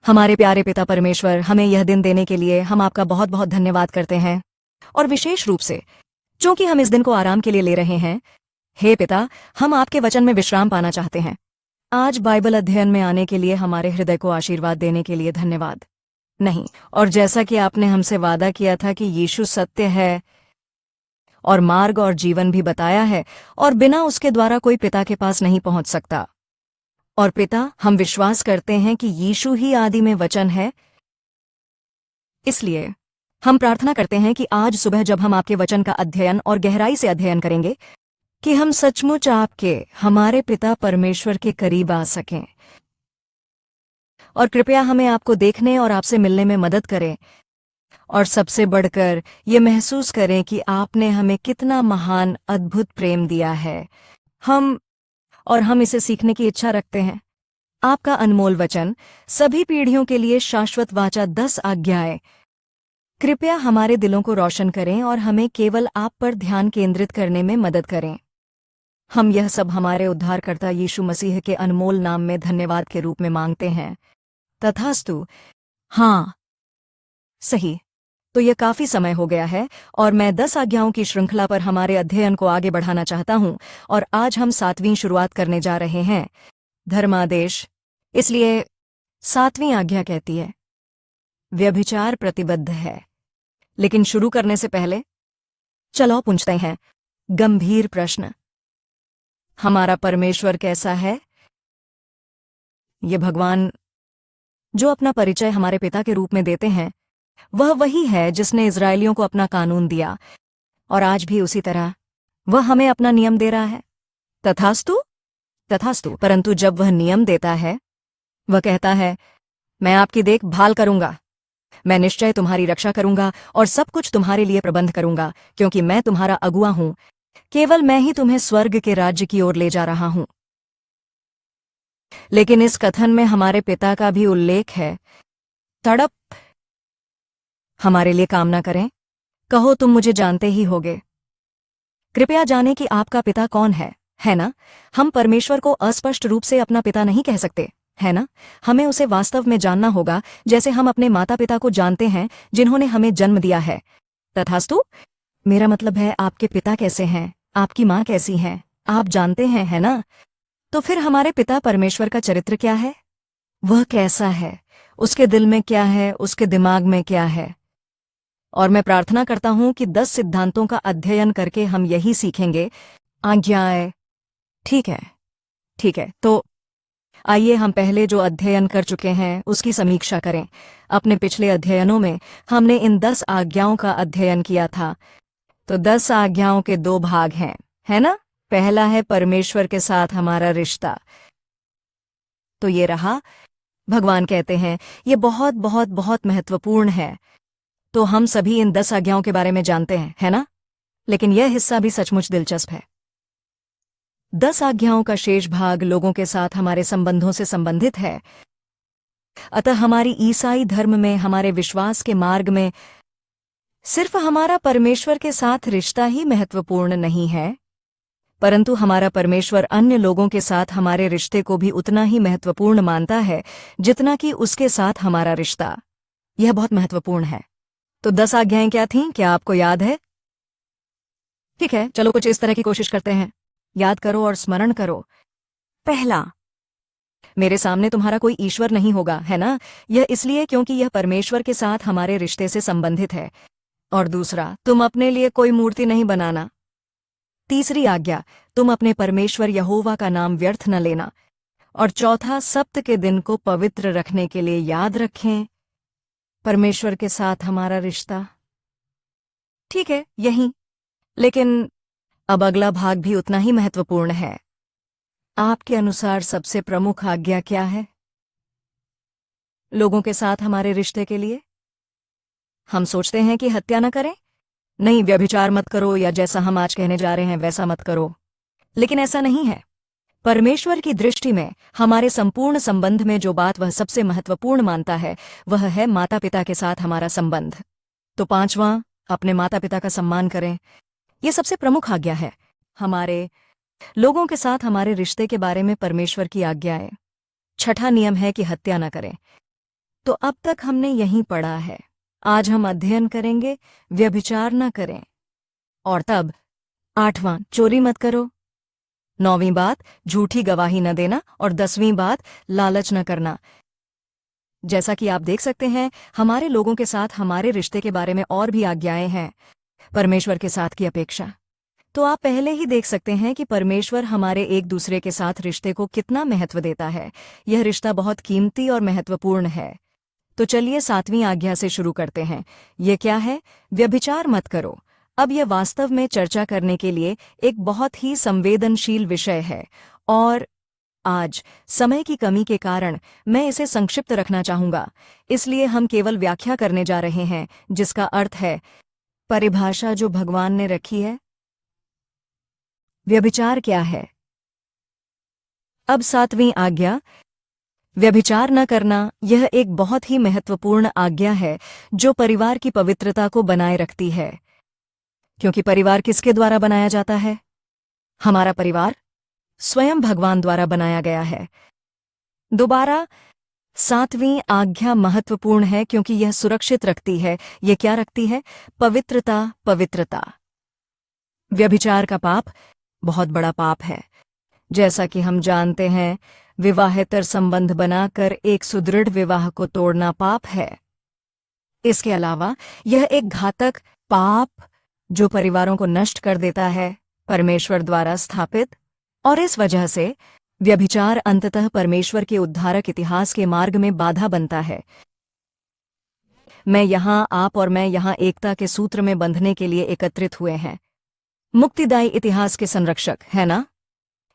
हमारे प्यारे पिता परमेश्वर, हमें यह दिन देने के लिए हम आपका बहुत बहुत धन्यवाद करते हैं, और विशेष रूप से चूंकि हम इस दिन को आराम के लिए ले रहे हैं। हे पिता, हम आपके वचन में विश्राम पाना चाहते हैं। आज बाइबल अध्ययन में आने के लिए हमारे हृदय को आशीर्वाद देने के लिए धन्यवाद। नहीं, और जैसा कि आपने हमसे वादा किया था कि यीशु सत्य है और मार्ग और जीवन भी बताया है, और बिना उसके द्वारा कोई पिता के पास नहीं पहुंच सकता। और पिता, हम विश्वास करते हैं कि यीशु ही आदि में वचन है। इसलिए हम प्रार्थना करते हैं कि आज सुबह जब हम आपके वचन का अध्ययन और गहराई से अध्ययन करेंगे, कि हम सचमुच आपके, हमारे पिता परमेश्वर के करीब आ सकें। और कृपया हमें आपको देखने और आपसे मिलने में मदद करें, और सबसे बढ़कर ये महसूस करें कि आपने हमें कितना महान अद्भुत प्रेम दिया है। हम इसे सीखने की इच्छा रखते हैं। आपका अनमोल वचन, सभी पीढ़ियों के लिए शाश्वत वाचा 10 आज्ञाएं, कृपया हमारे दिलों को रोशन करें और हमें केवल आप पर ध्यान केंद्रित करने में मदद करें। हम यह सब हमारे उद्धारकर्ता यीशु मसीह के अनमोल नाम में धन्यवाद के रूप में मांगते हैं। तथास्तु। हाँ, सही। तो यह काफी समय हो गया है, और मैं 10 आज्ञाओं की श्रृंखला पर हमारे अध्ययन को आगे बढ़ाना चाहता हूं, और आज हम 7वीं शुरुआत करने जा रहे हैं, धर्मादेश। इसलिए 7वीं आज्ञा कहती है, व्यभिचार प्रतिबद्ध है। लेकिन शुरू करने से पहले चलो पूछते हैं गंभीर प्रश्न। हमारा परमेश्वर कैसा है? ये भगवान जो अपना परिचय हमारे पिता के रूप में देते हैं, वह वही है जिसने इस्राएलियों को अपना कानून दिया, और आज भी उसी तरह वह हमें अपना नियम दे रहा है। तथास्तु। तथास्तु। परंतु जब वह नियम देता है, वह कहता है, मैं आपकी देखभाल करूंगा, मैं निश्चय तुम्हारी रक्षा करूंगा और सब कुछ तुम्हारे लिए प्रबंध करूंगा, क्योंकि मैं तुम्हारा अगुआ हूं। केवल मैं ही तुम्हें स्वर्ग के राज्य की ओर ले जा रहा हूं। लेकिन इस कथन में हमारे पिता का भी उल्लेख है। तड़प, हमारे लिए काम ना करें। कहो, तुम मुझे जानते ही होगे। कृपया जाने कि आपका पिता कौन है ना? हम परमेश्वर को अस्पष्ट रूप से अपना पिता नहीं कह सकते, है ना? हमें उसे वास्तव में जानना होगा, जैसे हम अपने माता पिता को जानते हैं जिन्होंने हमें जन्म दिया है। तथास्तु। मेरा मतलब है, आपके पिता कैसे हैं, आपकी माँ कैसी है, आप जानते हैं, है ना? तो फिर हमारे पिता परमेश्वर का चरित्र क्या है? वह कैसा है? उसके दिल में क्या है? उसके दिमाग में क्या है? और मैं प्रार्थना करता हूं कि 10 सिद्धांतों का अध्ययन करके हम यही सीखेंगे। आज्ञाएं। ठीक है, ठीक है। तो आइए हम पहले जो अध्ययन कर चुके हैं उसकी समीक्षा करें। अपने पिछले अध्ययनों में हमने इन 10 आज्ञाओं का अध्ययन किया था। तो 10 आज्ञाओं के 2 भाग हैं, है ना? पहला है परमेश्वर के साथ हमारा रिश्ता। तो ये रहा। भगवान कहते हैं ये बहुत बहुत बहुत महत्वपूर्ण है। तो हम सभी इन 10 आज्ञाओं के बारे में जानते हैं, है ना? लेकिन यह हिस्सा भी सचमुच दिलचस्प है। 10 आज्ञाओं का शेष भाग लोगों के साथ हमारे संबंधों से संबंधित है। अतः हमारी ईसाई धर्म में, हमारे विश्वास के मार्ग में सिर्फ हमारा परमेश्वर के साथ रिश्ता ही महत्वपूर्ण नहीं है, परंतु हमारा परमेश्वर अन्य लोगों के साथ हमारे रिश्ते को भी उतना ही महत्वपूर्ण मानता है जितना कि उसके साथ हमारा रिश्ता। यह बहुत महत्वपूर्ण है। तो 10 आज्ञाएं क्या थीं? क्या आपको याद है? ठीक है, चलो कुछ इस तरह की कोशिश करते हैं। याद करो और स्मरण करो। पहला, मेरे सामने तुम्हारा कोई ईश्वर नहीं होगा, है ना? यह इसलिए क्योंकि यह परमेश्वर के साथ हमारे रिश्ते से संबंधित है। और दूसरा, तुम अपने लिए कोई मूर्ति नहीं बनाना। तीसरी आज्ञा, तुम अपने परमेश्वर यहोवा का नाम व्यर्थ न लेना। और चौथा, सप्त के दिन को पवित्र रखने के लिए याद रखें। परमेश्वर के साथ हमारा रिश्ता। ठीक है, यही। लेकिन अब अगला भाग भी उतना ही महत्वपूर्ण है। आपके अनुसार सबसे प्रमुख आज्ञा क्या है लोगों के साथ हमारे रिश्ते के लिए? हम सोचते हैं कि हत्या न करें, नहीं, व्यभिचार मत करो, या जैसा हम आज कहने जा रहे हैं वैसा मत करो। लेकिन ऐसा नहीं है। परमेश्वर की दृष्टि में हमारे संपूर्ण संबंध में जो बात वह सबसे महत्वपूर्ण मानता है, वह है माता पिता के साथ हमारा संबंध। तो 5वां, अपने माता पिता का सम्मान करें। यह सबसे प्रमुख आज्ञा है। हमारे लोगों के साथ हमारे रिश्ते के बारे में परमेश्वर की आज्ञा है। 6ठा नियम है कि हत्या न करें। तो अब तक हमने यहीं पढ़ा है। आज हम अध्ययन करेंगे व्यभिचार न करें। और तब 8वां, चोरी मत करो। 9वीं बात, झूठी गवाही न देना। और 10वीं बात, लालच न करना। जैसा कि आप देख सकते हैं, हमारे लोगों के साथ हमारे रिश्ते के बारे में और भी आज्ञाएं हैं परमेश्वर के साथ की अपेक्षा। तो आप पहले ही देख सकते हैं कि परमेश्वर हमारे एक दूसरे के साथ रिश्ते को कितना महत्व देता है। यह रिश्ता बहुत कीमती और महत्वपूर्ण है। तो चलिए 7वीं आज्ञा से शुरू करते हैं। ये क्या है? व्यभिचार मत करो। अब यह वास्तव में चर्चा करने के लिए एक बहुत ही संवेदनशील विषय है और आज समय की कमी के कारण मैं इसे संक्षिप्त रखना चाहूंगा। इसलिए हम केवल व्याख्या करने जा रहे हैं, जिसका अर्थ है परिभाषा जो भगवान ने रखी है। व्यभिचार क्या है? अब 7वीं आज्ञा, व्यभिचार न करना, यह एक बहुत ही महत्वपूर्ण आज्ञा है जो परिवार की पवित्रता को बनाए रखती है। क्योंकि परिवार किसके द्वारा बनाया जाता है? हमारा परिवार स्वयं भगवान द्वारा बनाया गया है। दोबारा 7वीं आज्ञा महत्वपूर्ण है क्योंकि यह सुरक्षित रखती है। यह क्या रखती है? पवित्रता। पवित्रता। व्यभिचार का पाप बहुत बड़ा पाप है। जैसा कि हम जानते हैं, विवाहेतर संबंध बनाकर एक सुदृढ़ विवाह को तोड़ना पाप है। इसके अलावा यह एक घातक पाप जो परिवारों को नष्ट कर देता है, परमेश्वर द्वारा स्थापित। और इस वजह से व्यभिचार अंततः परमेश्वर के उद्धारक इतिहास के मार्ग में बाधा बनता है। आप और मैं यहाँ एकता के सूत्र में बंधने के लिए एकत्रित हुए हैं। मुक्तिदायी इतिहास के संरक्षक, है ना?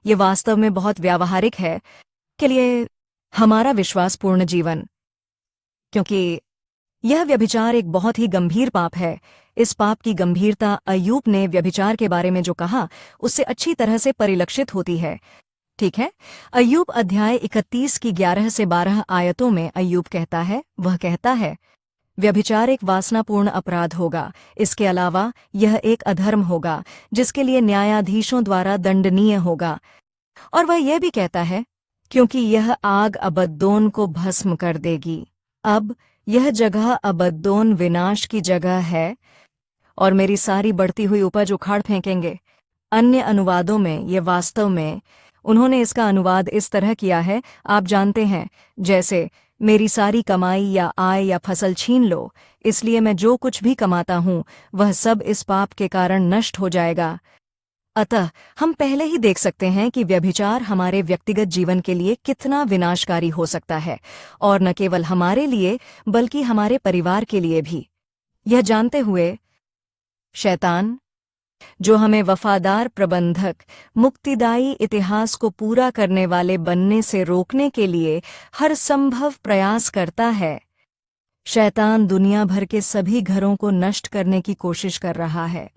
ये वास्तव में बहुत व्यावहारिक है के लिए हमारा विश्वासपूर्ण जीवन, क्योंकि यह व्यभिचार एक बहुत ही गंभीर पाप है। इस पाप की गंभीरता अय्यूब ने व्यभिचार के बारे में जो कहा उससे अच्छी तरह से परिलक्षित होती है। ठीक है, अय्यूब अध्याय 31 की 11 से 12 आयतों में अय्यूब कहता है, वह कहता है, व्यभिचार एक वासनापूर्ण अपराध होगा। इसके अलावा यह एक अधर्म होगा जिसके लिए न्यायाधीशों द्वारा दंडनीय होगा। और वह यह भी कहता है, क्योंकि यह आग अबद्दोन को भस्म कर देगी। अब यह जगह अबद्दोन विनाश की जगह है और मेरी सारी बढ़ती हुई उपज उखाड़ फेंकेंगे। अन्य अनुवादों में ये वास्तव में उन्होंने इसका अनुवाद इस तरह किया है, आप जानते हैं, जैसे मेरी सारी कमाई या आय या फसल छीन लो, इसलिए मैं जो कुछ भी कमाता हूँ वह सब इस पाप के कारण नष्ट हो जाएगा। अतः हम पहले ही देख सकते हैं कि व्यभिचार हमारे व्यक्तिगत जीवन के लिए कितना विनाशकारी हो सकता है, और न केवल हमारे लिए बल्कि हमारे परिवार के लिए भी। यह जानते हुए शैतान, जो हमें वफादार प्रबंधक, मुक्तिदायी इतिहास को पूरा करने वाले बनने से रोकने के लिए हर संभव प्रयास करता है, शैतान दुनिया भर के सभी घरों को नष्ट करने की कोशिश कर रहा है।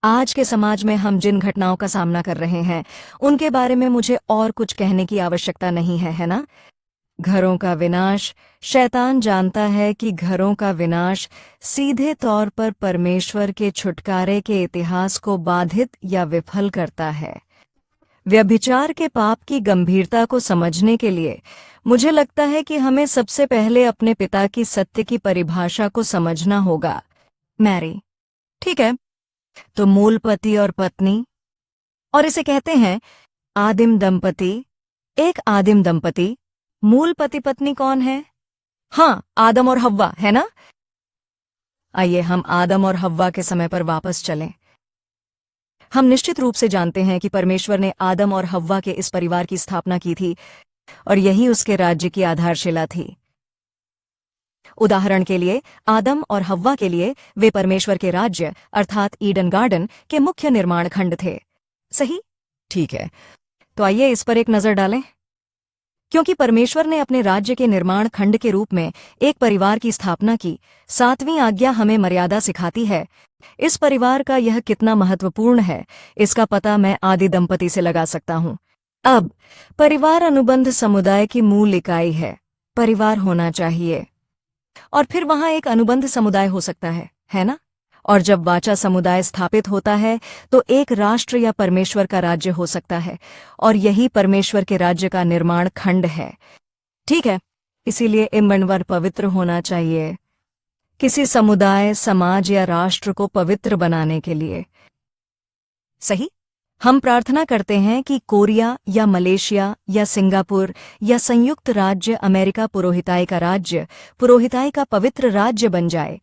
आज के समाज में हम जिन घटनाओं का सामना कर रहे हैं उनके बारे में मुझे और कुछ कहने की आवश्यकता नहीं है, है ना? घरों का विनाश, शैतान जानता है कि घरों का विनाश सीधे तौर पर परमेश्वर के छुटकारे के इतिहास को बाधित या विफल करता है। व्यभिचार के पाप की गंभीरता को समझने के लिए मुझे लगता है कि हमें सबसे पहले अपने पिता की सत्य की परिभाषा को समझना होगा। मैरी, ठीक है, तो मूल पति और पत्नी, और इसे कहते हैं आदिम दंपति। एक आदिम दंपति, मूल पति पत्नी कौन है? हाँ, आदम और हव्वा, है ना? आइए हम आदम और हव्वा के समय पर वापस चलें। हम निश्चित रूप से जानते हैं कि परमेश्वर ने आदम और हव्वा के इस परिवार की स्थापना की थी और यही उसके राज्य की आधारशिला थी। उदाहरण के लिए, आदम और हव्वा के लिए वे परमेश्वर के राज्य अर्थात ईडन गार्डन के मुख्य निर्माण खंड थे। सही? ठीक है, तो आइए इस पर एक नजर डालें। क्योंकि परमेश्वर ने अपने राज्य के निर्माण खंड के रूप में एक परिवार की स्थापना की, 7वीं आज्ञा हमें मर्यादा सिखाती है। इस परिवार का यह कितना महत्वपूर्ण है, इसका पता मैं आदि दंपति से लगा सकता हूँ। अब परिवार अनुबंध समुदाय की मूल इकाई है। परिवार होना चाहिए और फिर वहां एक अनुबंध समुदाय हो सकता है ना? और जब वाचा समुदाय स्थापित होता है तो एक राष्ट्र या परमेश्वर का राज्य हो सकता है, और यही परमेश्वर के राज्य का निर्माण खंड है। ठीक है, इसीलिए इमंडवर पवित्र होना चाहिए किसी समुदाय, समाज या राष्ट्र को पवित्र बनाने के लिए। सही? हम प्रार्थना करते हैं कि कोरिया या मलेशिया या सिंगापुर या संयुक्त राज्य अमेरिका पुरोहिताई का पवित्र राज्य बन जाए।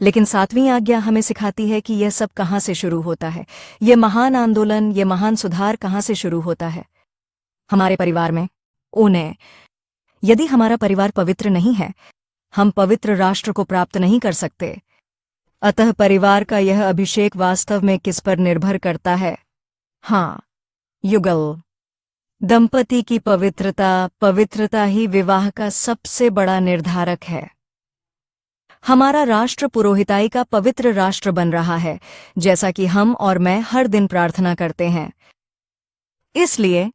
लेकिन 7वीं आज्ञा हमें सिखाती है कि यह सब कहाँ से शुरू होता है। यह महान आंदोलन, यह महान सुधार कहाँ से शुरू होता है? हमारे परिवार में। उन्हें यदि हमारा परिवार पवित्र नहीं है, हम पवित्र राष्ट्र को प्राप्त नहीं कर सकते। अतः परिवार का यह अभिषेक वास्तव में किस पर निर्भर करता है? हाँ, युगल। दंपति की पवित्रता ही विवाह का सबसे बड़ा निर्धारक है। हमारा राष्ट्र पुरोहिताई का पवित्र राष्ट्र बन रहा है, जैसा कि हम और मैं हर दिन प्रार्थना करते हैं। इसलिए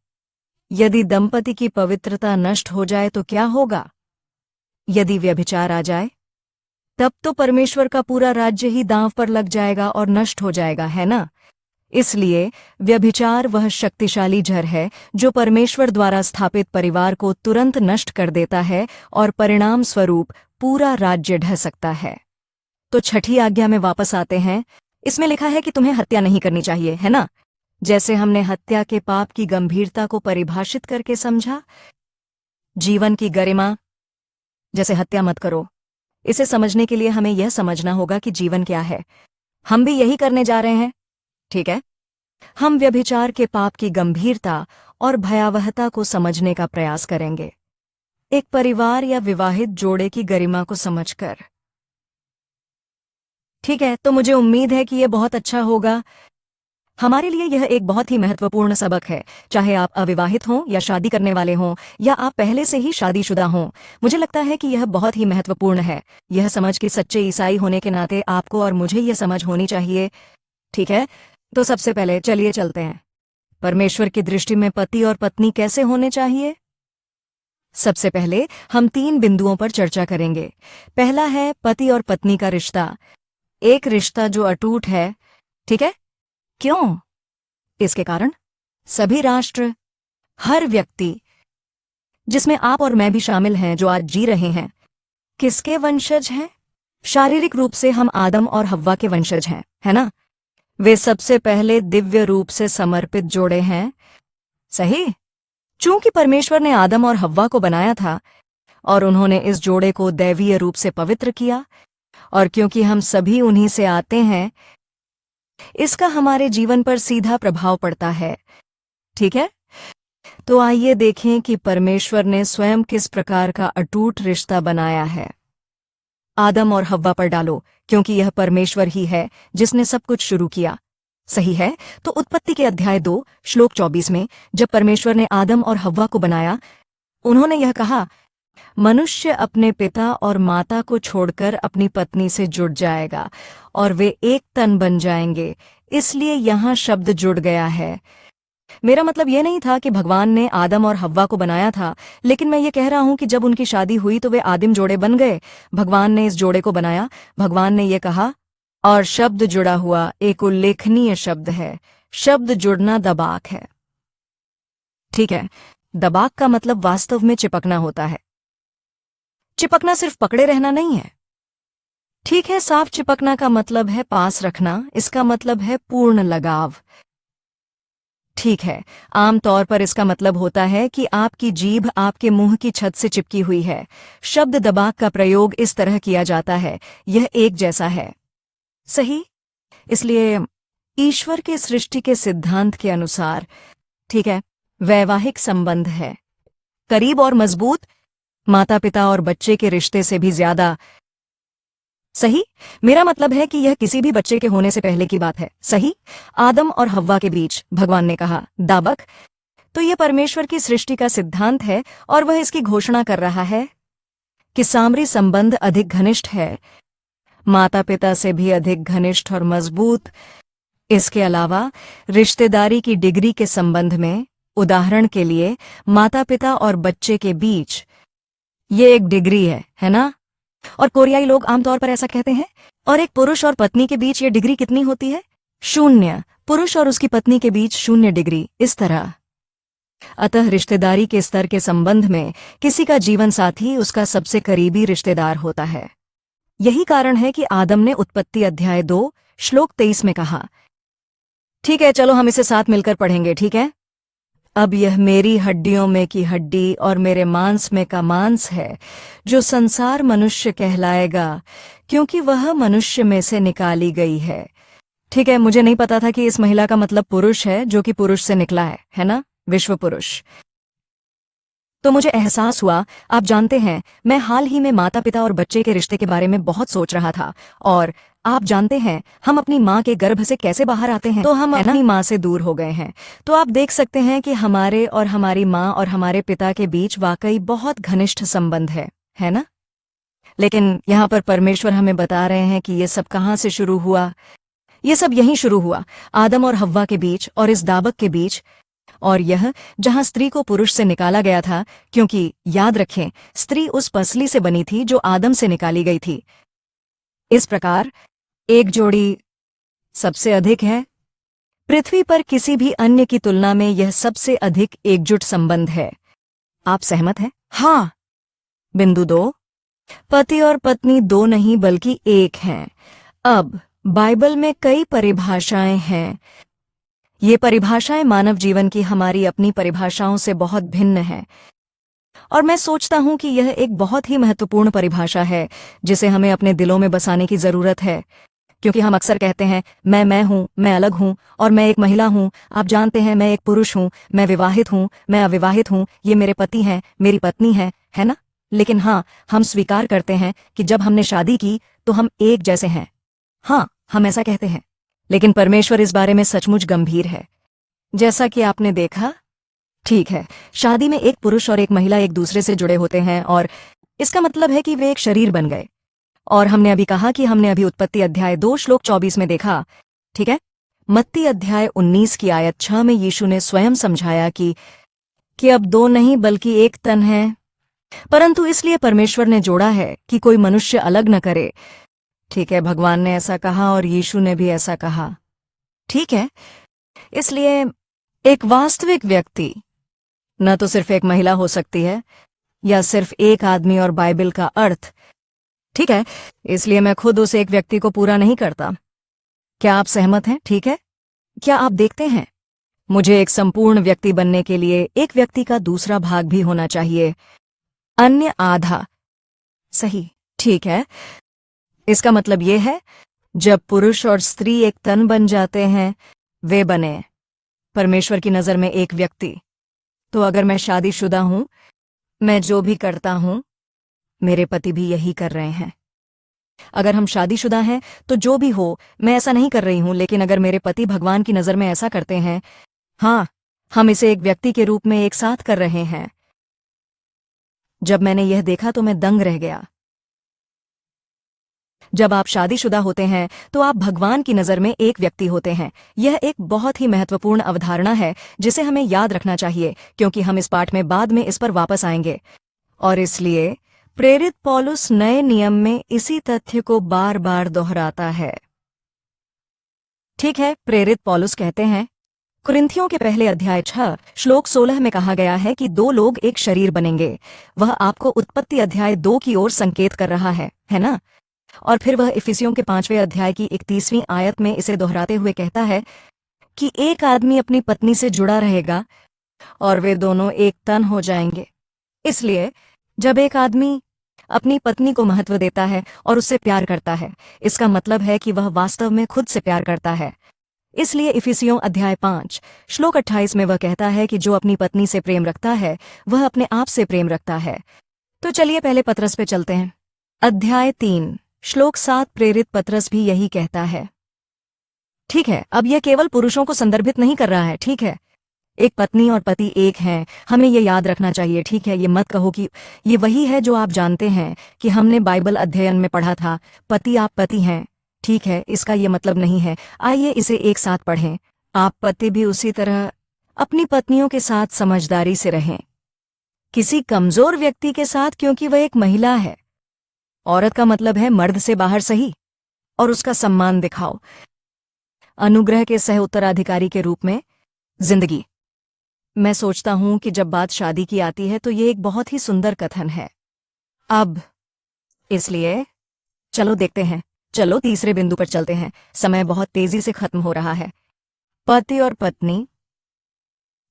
यदि दंपति की पवित्रता नष्ट हो जाए तो क्या होगा? यदि व्यभिचार आ जाए, तब तो परमेश्वर का पूरा राज्य ही दांव पर लग जाएगा और नष्ट हो जाएगा, है ना? इसलिए व्यभिचार वह शक्तिशाली जड़ है जो परमेश्वर द्वारा स्थापित परिवार को तुरंत नष्ट कर देता है और परिणाम स्वरूप पूरा राज्य ढह सकता है। तो 6ठी आज्ञा में वापस आते हैं। इसमें लिखा है कि तुम्हें हत्या नहीं करनी चाहिए, है ना? जैसे हमने हत्या के पाप की गंभीरता को परिभाषित करके समझा। जीवन की गरिमा, जैसे हत्या मत करो। इसे समझने के लिए हमें यह समझना होगा कि जीवन क्या है। हम भी यही करने जा रहे हैं, ठीक है? हम व्यभिचार के पाप की गंभीरता और भयावहता को समझने का प्रयास करेंगे, एक परिवार या विवाहित जोड़े की गरिमा को समझकर। ठीक है, तो मुझे उम्मीद है कि यह बहुत अच्छा होगा। हमारे लिए यह एक बहुत ही महत्वपूर्ण सबक है, चाहे आप अविवाहित हों या शादी करने वाले हों या आप पहले से ही शादीशुदा हों। मुझे लगता है कि यह बहुत ही महत्वपूर्ण है, यह समझ कि सच्चे ईसाई होने के नाते आपको और मुझे यह समझ होनी चाहिए। ठीक है, तो सबसे पहले चलिए चलते हैं। परमेश्वर की दृष्टि में पति और पत्नी कैसे होने चाहिए? सबसे पहले हम 3 बिंदुओं पर चर्चा करेंगे। पहला है पति और पत्नी का रिश्ता, एक रिश्ता जो अटूट है। ठीक है, क्यों? इसके कारण सभी राष्ट्र, हर व्यक्ति, जिसमें आप और मैं भी शामिल हैं जो आज जी रहे हैं, किसके वंशज हैं? शारीरिक रूप से हम आदम और हव्वा के वंशज हैं, है ना? वे सबसे पहले दिव्य रूप से समर्पित जोड़े हैं। सही? चूंकि परमेश्वर ने आदम और हव्वा को बनाया था और उन्होंने इस जोड़े को दैवीय रूप से पवित्र किया, और क्योंकि हम सभी उन्हीं से आते हैं, इसका हमारे जीवन पर सीधा प्रभाव पड़ता है। ठीक है, तो आइए देखें कि परमेश्वर ने स्वयं किस प्रकार का अटूट रिश्ता बनाया है। आदम और हव्वा पर डालो, क्योंकि यह परमेश्वर ही है जिसने सब कुछ शुरू किया। सही है? तो उत्पत्ति के अध्याय 2 श्लोक 24 में जब परमेश्वर ने आदम और हव्वा को बनाया, उन्होंने यह कहा, मनुष्य अपने पिता और माता को छोड़कर अपनी पत्नी से जुड़ जाएगा और वे एक तन बन जाएंगे। इसलिए यहाँ शब्द जुड़ गया है। मेरा मतलब यह नहीं था कि भगवान ने आदम और हव्वा को बनाया था, लेकिन मैं ये कह रहा हूं कि जब उनकी शादी हुई तो वे आदिम जोड़े बन गए। भगवान ने इस जोड़े को बनाया। भगवान ने ये कहा, और शब्द जुड़ा हुआ एक उल्लेखनीय शब्द है। शब्द जुड़ना दबाक है। ठीक है, दबाक का मतलब वास्तव में चिपकना होता है। चिपकना सिर्फ पकड़े रहना नहीं है। ठीक है, साफ चिपकना का मतलब है पास रखना, इसका मतलब है पूर्ण लगाव। ठीक है, आमतौर पर इसका मतलब होता है कि आपकी जीभ आपके मुंह की छत से चिपकी हुई है। शब्द दबाक का प्रयोग इस तरह किया जाता है, यह एक जैसा है। सही? इसलिए ईश्वर के सृष्टि के सिद्धांत के अनुसार, ठीक है, वैवाहिक संबंध है करीब और मजबूत, माता पिता और बच्चे के रिश्ते से भी ज्यादा। सही? मेरा मतलब है कि यह किसी भी बच्चे के होने से पहले की बात है। सही? आदम और हव्वा के बीच भगवान ने कहा दाबक, तो यह परमेश्वर की सृष्टि का सिद्धांत है और वह इसकी घोषणा कर रहा है कि सामरी संबंध अधिक घनिष्ठ है, माता पिता से भी अधिक घनिष्ठ और मजबूत। इसके अलावा रिश्तेदारी की डिग्री के संबंध में, उदाहरण के लिए माता पिता और बच्चे के बीच, ये एक डिग्री है ना? और कोरियाई लोग आमतौर पर ऐसा कहते हैं। और एक पुरुष और पत्नी के बीच ये डिग्री कितनी होती है? 0। पुरुष और उसकी पत्नी के बीच 0 डिग्री। इस तरह अतः रिश्तेदारी के स्तर के संबंध में किसी का जीवन साथी उसका सबसे करीबी रिश्तेदार होता है। यही कारण है कि आदम ने उत्पत्ति अध्याय 2 श्लोक 23 में कहा, ठीक है चलो हम इसे साथ मिलकर पढ़ेंगे, ठीक है। अब यह मेरी हड्डियों में की हड्डी और मेरे मांस में का मांस है, जो संसार मनुष्य कहलाएगा, क्योंकि वह मनुष्य में से निकाली गई है। ठीक है, मुझे नहीं पता था कि इस महिला का मतलब पुरुष है, जो कि पुरुष से निकला है ना, विश्व पुरुष। तो मुझे एहसास हुआ, आप जानते हैं, मैं हाल ही में माता पिता और बच्चे के रिश्ते के बारे में बहुत सोच रहा था। और आप जानते हैं, हम अपनी माँ के गर्भ से कैसे बाहर आते हैं, तो हम अपनी माँ से दूर हो गए हैं। तो आप देख सकते हैं कि हमारे और हमारी माँ और हमारे पिता के बीच वाकई बहुत घनिष्ठ संबंध है ना। लेकिन यहाँ पर परमेश्वर हमें बता रहे हैं कि ये सब कहाँ से शुरू हुआ। ये सब यहीं शुरू हुआ, आदम और हव्वा के बीच और इस दाबक के बीच, और यह जहां स्त्री को पुरुष से निकाला गया था, क्योंकि याद रखें, स्त्री उस पसली से बनी थी जो आदम से निकाली गई थी। इस प्रकार एक जोड़ी सबसे अधिक है। पृथ्वी पर किसी भी अन्य की तुलना में यह सबसे अधिक एकजुट संबंध है। आप सहमत हैं? हाँ। बिंदु 2, पति और पत्नी दो नहीं बल्कि एक हैं। अब बाइबल में कई परिभाषाएं हैं। ये परिभाषाएं मानव जीवन की हमारी अपनी परिभाषाओं से बहुत भिन्न हैं, और मैं सोचता हूं कि यह एक बहुत ही महत्वपूर्ण परिभाषा है जिसे हमें अपने दिलों में बसाने की जरूरत है। क्योंकि हम अक्सर कहते हैं, मैं हूं, मैं अलग हूं, और मैं एक महिला हूं, आप जानते हैं, मैं एक पुरुष हूं, मैं विवाहित हूं, मैं अविवाहित हूं, ये मेरे पति हैं, मेरी पत्नी है ना। लेकिन हाँ, हम स्वीकार करते हैं कि जब हमने शादी की तो हम एक जैसे हैं। हाँ, हम ऐसा कहते हैं। लेकिन परमेश्वर इस बारे में सचमुच गंभीर है। जैसा कि आपने देखा, ठीक है, शादी में एक पुरुष और एक महिला एक दूसरे से जुड़े होते हैं, और इसका मतलब है कि वे एक शरीर बन गए। और हमने अभी कहा कि हमने अभी उत्पत्ति अध्याय 2 श्लोक 24 में देखा, ठीक है। मत्ती अध्याय 19 की आयत 6 में यीशु ने स्वयं समझाया कि अब दो नहीं बल्कि एक तन है। परंतु इसलिए परमेश्वर ने जोड़ा है कि कोई मनुष्य अलग न करे। ठीक है, भगवान ने ऐसा कहा और यीशु ने भी ऐसा कहा, ठीक है। इसलिए एक वास्तविक व्यक्ति न तो सिर्फ एक महिला हो सकती है या सिर्फ एक आदमी और बाइबल का अर्थ, ठीक है। इसलिए मैं खुद उस एक व्यक्ति को पूरा नहीं करता। क्या आप सहमत हैं? ठीक है। क्या आप देखते हैं, मुझे एक संपूर्ण व्यक्ति बनने के लिए एक व्यक्ति का दूसरा भाग भी होना चाहिए, अन्य आधा। सही, ठीक है। इसका मतलब यह है, जब पुरुष और स्त्री एक तन बन जाते हैं, वे बने परमेश्वर की नजर में एक व्यक्ति। तो अगर मैं शादीशुदा हूं, मैं जो भी करता हूं, मेरे पति भी यही कर रहे हैं। अगर हम शादीशुदा हैं तो जो भी हो, मैं ऐसा नहीं कर रही हूं, लेकिन अगर मेरे पति भगवान की नजर में ऐसा करते हैं, हाँ, हम इसे एक व्यक्ति के रूप में एक साथ कर रहे हैं। जब मैंने यह देखा तो मैं दंग रह गया। जब आप शादीशुदा होते हैं तो आप भगवान की नज़र में एक व्यक्ति होते हैं। यह एक बहुत ही महत्वपूर्ण अवधारणा है जिसे हमें याद रखना चाहिए, क्योंकि हम इस पाठ में बाद में इस पर वापस आएंगे। और इसलिए प्रेरित पौलुस नए नियम में इसी तथ्य को बार बार दोहराता है। ठीक है, प्रेरित पौलुस कहते हैं, कुरिन्थियों के पहले अध्याय 6 श्लोक 16 में कहा गया है कि दो लोग एक शरीर बनेंगे। वह आपको उत्पत्ति अध्याय 2 की ओर संकेत कर रहा है ना। और फिर वह इफिसियों के 5वें अध्याय की 31वीं आयत में इसे दोहराते हुए कहता है कि एक आदमी अपनी पत्नी से जुड़ा रहेगा और वे दोनों एक तन हो जाएंगे। इसलिए जब एक आदमी अपनी पत्नी को महत्व देता है और उससे प्यार करता है, इसका मतलब है कि वह वास्तव में खुद से प्यार करता है। इसलिए इफिसियों अध्याय 5 श्लोक 28 में वह कहता है कि जो अपनी पत्नी से प्रेम रखता है वह अपने आप से प्रेम रखता है। तो चलिए पहले पत्रस पे चलते हैं। अध्याय 3 श्लोक 7 प्रेरित पत्रस भी यही कहता है। ठीक है, अब यह केवल पुरुषों को संदर्भित नहीं कर रहा है। ठीक है, एक पत्नी और पति एक हैं, हमें यह याद रखना चाहिए। ठीक है, ये मत कहो कि ये वही है जो आप जानते हैं कि हमने बाइबल अध्ययन में पढ़ा था, पति आप पति हैं। ठीक है, इसका ये मतलब नहीं है। आइए इसे एक साथ पढ़ें। आप पति भी उसी तरह अपनी पत्नियों के साथ समझदारी से रहें, किसी कमजोर व्यक्ति के साथ, क्योंकि वह एक महिला है। औरत का मतलब है मर्द से बाहर, सही, और उसका सम्मान दिखाओ। अनुग्रह के सह उत्तराधिकारी के रूप में जिंदगी। मैं सोचता हूं कि जब बात शादी की आती है तो ये एक बहुत ही सुंदर कथन है। अब इसलिए चलो देखते हैं। चलो तीसरे बिंदु पर चलते हैं। समय बहुत तेजी से खत्म हो रहा है। पति और पत्नी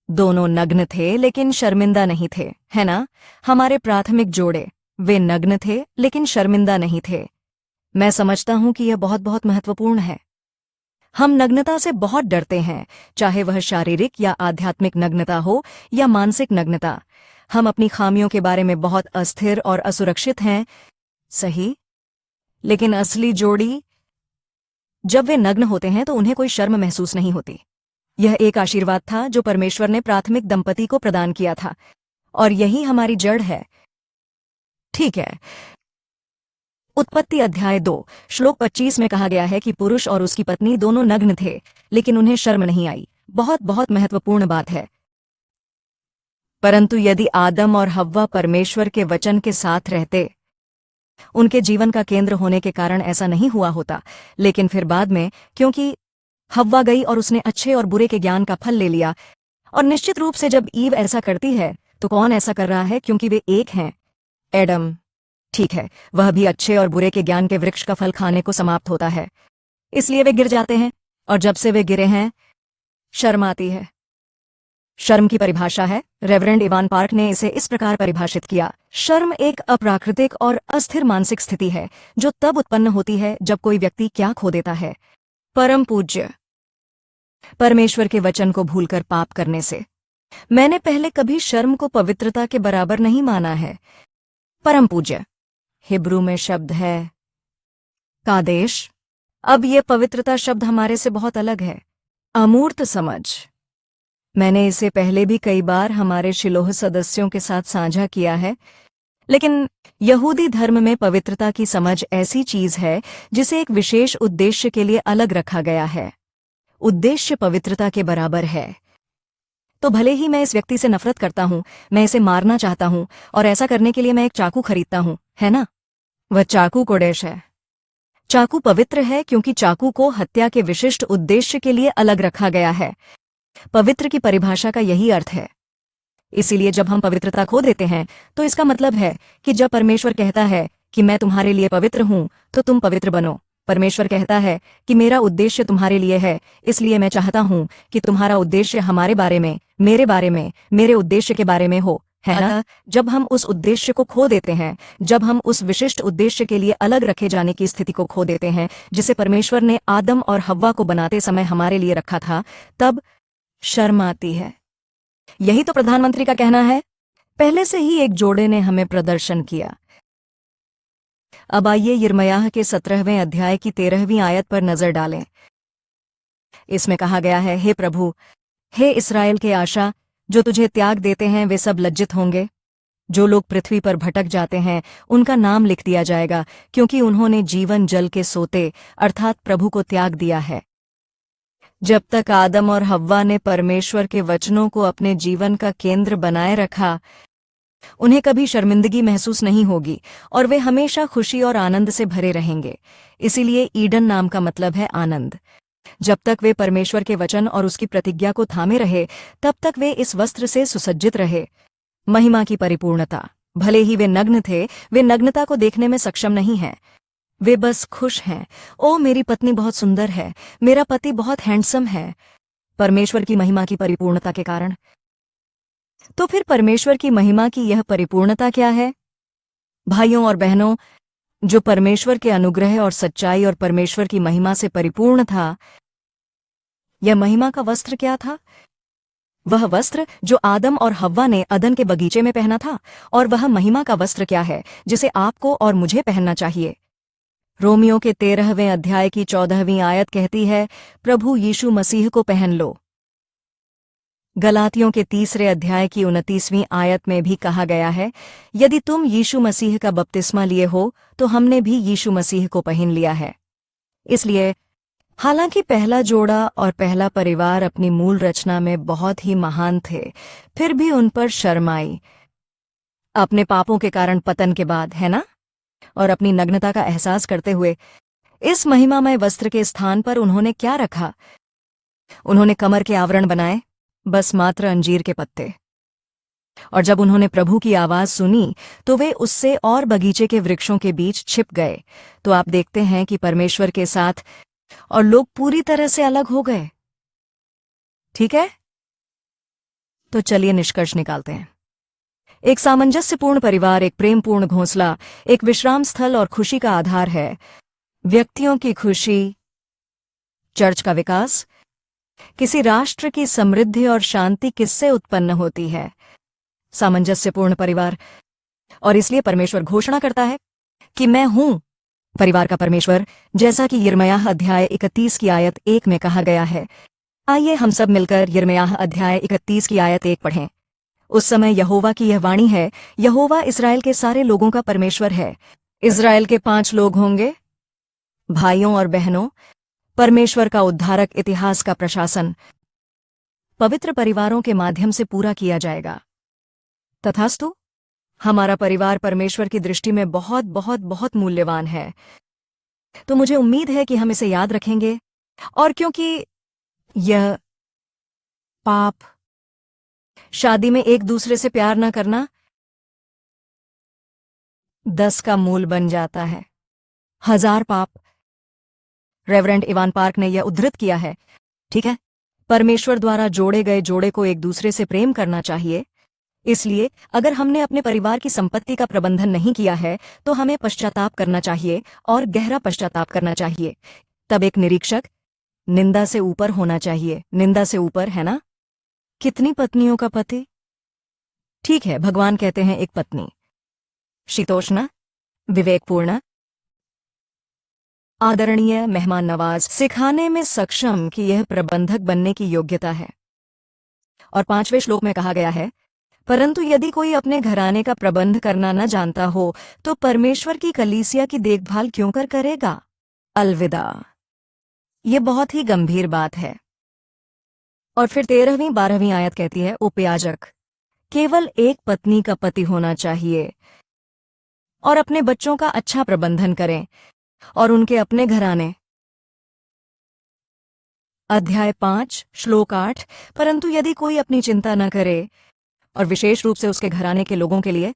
दोनों नग्न थे लेकिन शर्मिंदा नहीं थे, है ना? हमारे प्राथमिक जोड़े, वे नग्न थे लेकिन शर्मिंदा नहीं थे। मैं समझता हूं कि यह बहुत बहुत महत्वपूर्ण है। हम नग्नता से बहुत डरते हैं, चाहे वह शारीरिक या आध्यात्मिक नग्नता हो या मानसिक नग्नता। हम अपनी खामियों के बारे में बहुत अस्थिर और असुरक्षित हैं, सही? लेकिन असली जोड़ी, जब वे नग्न होते हैं तो उन्हें कोई शर्म महसूस नहीं होती। यह एक आशीर्वाद था जो परमेश्वर ने प्राथमिक दंपति को प्रदान किया था, और यही हमारी जड़ है। ठीक है। उत्पत्ति अध्याय 2 श्लोक 25 में कहा गया है कि पुरुष और उसकी पत्नी दोनों नग्न थे, लेकिन उन्हें शर्म नहीं आई। बहुत बहुत महत्वपूर्ण बात है। परंतु यदि आदम और हव्वा परमेश्वर के वचन के साथ रहते, उनके जीवन का केंद्र होने के कारण ऐसा नहीं हुआ होता। लेकिन फिर बाद में, क्योंकि हव्वा गई और उसने अच्छे और बुरे के ज्ञान का फल ले लिया, और निश्चित रूप से जब ईव ऐसा करती है तो कौन ऐसा कर रहा है? क्योंकि वे एक हैं, एडम। ठीक है, वह भी अच्छे और बुरे के ज्ञान के वृक्ष का फल खाने को समाप्त होता है, इसलिए वे गिर जाते हैं। और जब से वे गिरे हैं, शर्म आती है। शर्म की परिभाषा है, रेवरेंड इवान पार्क ने इसे इस प्रकार परिभाषित किया। शर्म एक अप्राकृतिक और अस्थिर मानसिक स्थिति है जो तब उत्पन्न होती है जब कोई व्यक्ति क्या खो देता है? परम पूज्य, परमेश्वर के वचन को भूलकर पाप करने से। मैंने पहले कभी शर्म को पवित्रता के बराबर नहीं माना है। परम पूज्य, हिब्रू में शब्द है कादेश। अब यह पवित्रता शब्द हमारे से बहुत अलग है। अमूर्त समझ। मैंने इसे पहले भी कई बार हमारे शिलोह सदस्यों के साथ साझा किया है, लेकिन यहूदी धर्म में पवित्रता की समझ ऐसी चीज है जिसे एक विशेष उद्देश्य के लिए अलग रखा गया है। उद्देश्य पवित्रता के बराबर है। तो भले ही मैं इस व्यक्ति से नफरत करता हूं, मैं इसे मारना चाहता हूं, और ऐसा करने के लिए मैं एक चाकू खरीदता हूं, है ना? वह चाकू कोडेश है। चाकू पवित्र है क्योंकि चाकू को हत्या के विशिष्ट उद्देश्य के लिए अलग रखा गया है। पवित्र की परिभाषा का यही अर्थ है। इसीलिए जब हम पवित्रता खो देते हैं तो इसका मतलब है कि जब परमेश्वर कहता है कि मैं तुम्हारे लिए पवित्र हूं तो तुम पवित्र बनो। परमेश्वर कहता है कि मेरा उद्देश्य तुम्हारे लिए है, इसलिए मैं चाहता हूं कि तुम्हारा उद्देश्य हमारे बारे में, मेरे बारे में, मेरे उद्देश्य के बारे में हो, है ना? जब हम उस उद्देश्य को खो देते हैं, जब हम उस विशिष्ट उद्देश्य के लिए अलग रखे जाने की स्थिति को खो देते हैं जिसे परमेश्वर ने आदम और हव्वा को बनाते समय हमारे लिए रखा था, तब शर्म आती है। यही तो प्रधानमंत्री का कहना है। पहले से ही एक जोड़े ने हमें प्रदर्शन किया। अब आइए यिर्मयाह के 17वें अध्याय की 13वीं आयत पर नजर डालें। इसमें कहा गया है, हे प्रभु, हे इस्राएल के आशा, जो तुझे त्याग देते हैं वे सब लज्जित होंगे। जो लोग पृथ्वी पर भटक जाते हैं उनका नाम लिख दिया जाएगा, क्योंकि उन्होंने जीवन जल के सोते अर्थात प्रभु को त्याग दिया है। जब तक आदम और हव्वा ने परमेश्वर के वचनों को अपने जीवन का केंद्र बनाए रखा, उन्हें कभी शर्मिंदगी महसूस नहीं होगी और वे हमेशा खुशी और आनंद से भरे रहेंगे। इसीलिए ईडन नाम का मतलब है आनंद। जब तक वे परमेश्वर के वचन और उसकी प्रतिज्ञा को थामे रहे, तब तक वे इस वस्त्र से सुसज्जित रहे, महिमा की परिपूर्णता। भले ही वे नग्न थे, वे नग्नता को देखने में सक्षम नहीं हैं। वे बस खुश हैं। ओ, मेरी पत्नी बहुत सुंदर है, मेरा पति बहुत हैंडसम है, परमेश्वर की महिमा की परिपूर्णता के कारण। तो फिर परमेश्वर की महिमा की यह परिपूर्णता क्या है? भाइयों और बहनों, जो परमेश्वर के अनुग्रह और सच्चाई और परमेश्वर की महिमा से परिपूर्ण था, यह महिमा का वस्त्र क्या था? वह वस्त्र जो आदम और हव्वा ने अदन के बगीचे में पहना था। और वह महिमा का वस्त्र क्या है जिसे आपको और मुझे पहनना चाहिए? रोमियो के 13वें अध्याय की 14वीं आयत कहती है, प्रभु यीशु मसीह को पहन लो। गलातियों के 3 अध्याय की 29वीं आयत में भी कहा गया है, यदि तुम यीशु मसीह का बपतिस्मा लिए हो तो हमने भी यीशु मसीह को पहन लिया है। इसलिए हालांकि पहला जोड़ा और पहला परिवार अपनी मूल रचना में बहुत ही महान थे, फिर भी उन पर शर्म आई। अपने पापों के कारण पतन के बाद, है ना? और अपनी नग्नता का एहसास करते हुए इस महिमामय वस्त्र के स्थान पर उन्होंने क्या रखा? उन्होंने कमर के आवरण बनाए। बस मात्र अंजीर के पत्ते। और जब उन्होंने प्रभु की आवाज सुनी तो वे उससे और बगीचे के वृक्षों के बीच छिप गए। तो आप देखते हैं कि परमेश्वर के साथ और लोग पूरी तरह से अलग हो गए। ठीक है, तो चलिए निष्कर्ष निकालते हैं। एक सामंजस्यपूर्ण परिवार एक प्रेमपूर्ण घोंसला, एक विश्राम स्थल और खुशी का आधार है। व्यक्तियों की खुशी, चर्च का विकास, किसी राष्ट्र की समृद्धि और शांति किससे उत्पन्न होती है? सामंजस्यपूर्ण परिवार। और इसलिए परमेश्वर घोषणा करता है कि मैं हूं परिवार का परमेश्वर, जैसा कि यिर्मयाह अध्याय 31 की आयत 1 में कहा गया है। आइए हम सब मिलकर यिर्मयाह अध्याय 31 की आयत 1 पढ़ें। उस समय यहोवा की यह वाणी है, यहोवा इस्राएल के सारे लोगों का परमेश्वर है। इस्राएल के 5 लोग होंगे, भाइयों और बहनों, परमेश्वर का उद्धारक, इतिहास का प्रशासन पवित्र परिवारों के माध्यम से पूरा किया जाएगा। तथास्तु, हमारा परिवार परमेश्वर की दृष्टि में बहुत बहुत बहुत मूल्यवान है। तो मुझे उम्मीद है कि हम इसे याद रखेंगे। और क्योंकि यह पाप, शादी में एक दूसरे से प्यार न करना 10 का मूल बन जाता है, 1000 पाप। रेवरेंड इवान पार्क ने यह उद्धृत किया है। ठीक है, परमेश्वर द्वारा जोड़े गए जोड़े को एक दूसरे से प्रेम करना चाहिए। इसलिए अगर हमने अपने परिवार की संपत्ति का प्रबंधन नहीं किया है तो हमें पश्चाताप करना चाहिए और गहरा पश्चाताप करना चाहिए। तब एक निरीक्षक निंदा से ऊपर होना चाहिए। निंदा से ऊपर, है ना? कितनी पत्नियों का पति? ठीक है, भगवान कहते हैं एक पत्नी, शीतोष्ण, विवेकपूर्ण, आदरणीय, मेहमान नवाज, सिखाने में सक्षम कि यह प्रबंधक बनने की योग्यता है। और 5वें श्लोक में कहा गया है, परंतु यदि कोई अपने घराने का प्रबंध करना न जानता हो तो परमेश्वर की कलीसिया की देखभाल क्यों कर करेगा? अलविदा। ये बहुत ही गंभीर बात है। और फिर 13वीं 12वीं आयत कहती है, उपयाजक केवल एक पत्नी का पति होना चाहिए और अपने बच्चों का अच्छा प्रबंधन करें और उनके अपने घराने। अध्याय 5 श्लोक 8, परंतु यदि कोई अपनी चिंता न करे, और विशेष रूप से उसके घराने के लोगों के लिए,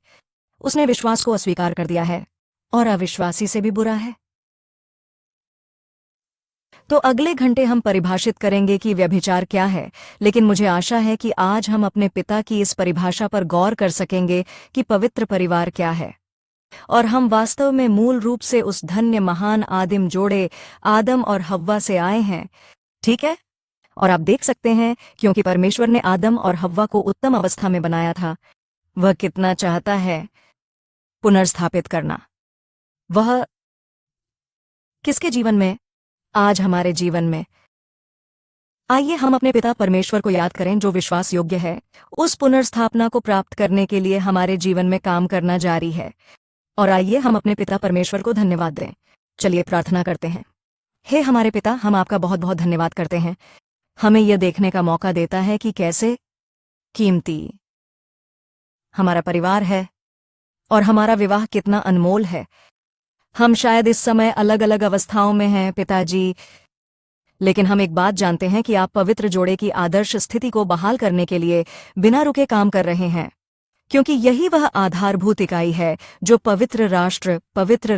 उसने विश्वास को अस्वीकार कर दिया है और अविश्वासी से भी बुरा है। तो अगले घंटे हम परिभाषित करेंगे कि व्यभिचार क्या है, लेकिन मुझे आशा है कि आज हम अपने पिता की इस परिभाषा पर गौर कर सकेंगे कि पवित्र परिवार क्या है, और हम वास्तव में मूल रूप से उस धन्य महान आदिम जोड़े आदम और हव्वा से आए हैं। ठीक है, और आप देख सकते हैं क्योंकि परमेश्वर ने आदम और हव्वा को उत्तम अवस्था में बनाया था, वह कितना चाहता है पुनर्स्थापित करना। वह किसके जीवन में? आज हमारे जीवन में। आइए हम अपने पिता परमेश्वर को याद करें जो विश्वास योग्य है, उस पुनर्स्थापना को प्राप्त करने के लिए हमारे जीवन में काम करना जारी है। और आइए हम अपने पिता परमेश्वर को धन्यवाद दें। चलिए प्रार्थना करते हैं। हे हमारे पिता, हम आपका बहुत बहुत धन्यवाद करते हैं। हमें यह देखने का मौका देता है कि कैसे कीमती हमारा परिवार है और हमारा विवाह कितना अनमोल है। हम शायद इस समय अलग अलग अवस्थाओं में हैं पिताजी, लेकिन हम एक बात जानते हैं कि आप पवित्र जोड़े की आदर्श स्थिति को बहाल करने के लिए बिना रुके काम कर रहे हैं, क्योंकि यही वह आधारभूत इकाई है जो पवित्र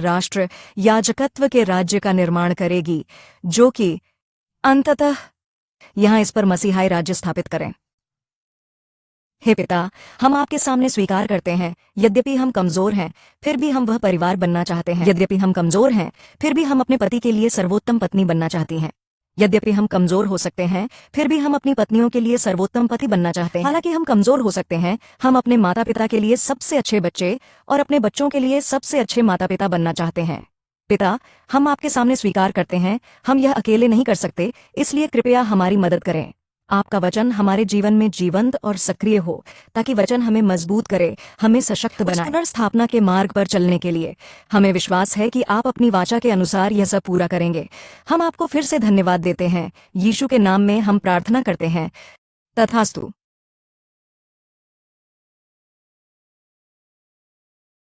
राष्ट्र याजकत्व के राज्य का निर्माण करेगी, जो कि अंततः यहां इस पर मसीहाई राज्य स्थापित करें। हे पिता, हम आपके सामने स्वीकार करते हैं, यद्यपि हम कमजोर हैं फिर भी हम वह परिवार बनना चाहते हैं। यद्यपि हम कमजोर हैं फिर भी हम अपने पति के लिए सर्वोत्तम पत्नी बनना चाहती हैं। यद्यपि हम कमजोर हो सकते हैं फिर भी हम अपनी पत्नियों के लिए सर्वोत्तम पति बनना चाहते हैं। हालांकि हम कमजोर हो सकते हैं, हम अपने माता पिता के लिए सबसे अच्छे बच्चे और अपने बच्चों के लिए सबसे अच्छे माता पिता बनना चाहते हैं। पिता, हम आपके सामने स्वीकार करते हैं, हम यह अकेले नहीं कर सकते, इसलिए कृपया हमारी मदद करें। आपका वचन हमारे जीवन में जीवंत और सक्रिय हो, ताकि वचन हमें मजबूत करे, हमें सशक्त बनाए। पुनर्स्थापना के मार्ग पर चलने के लिए हमें विश्वास है कि आप अपनी वाचा के अनुसार यह सब पूरा करेंगे। हम आपको फिर से धन्यवाद देते हैं। यीशु के नाम में हम प्रार्थना करते हैं। तथास्तु।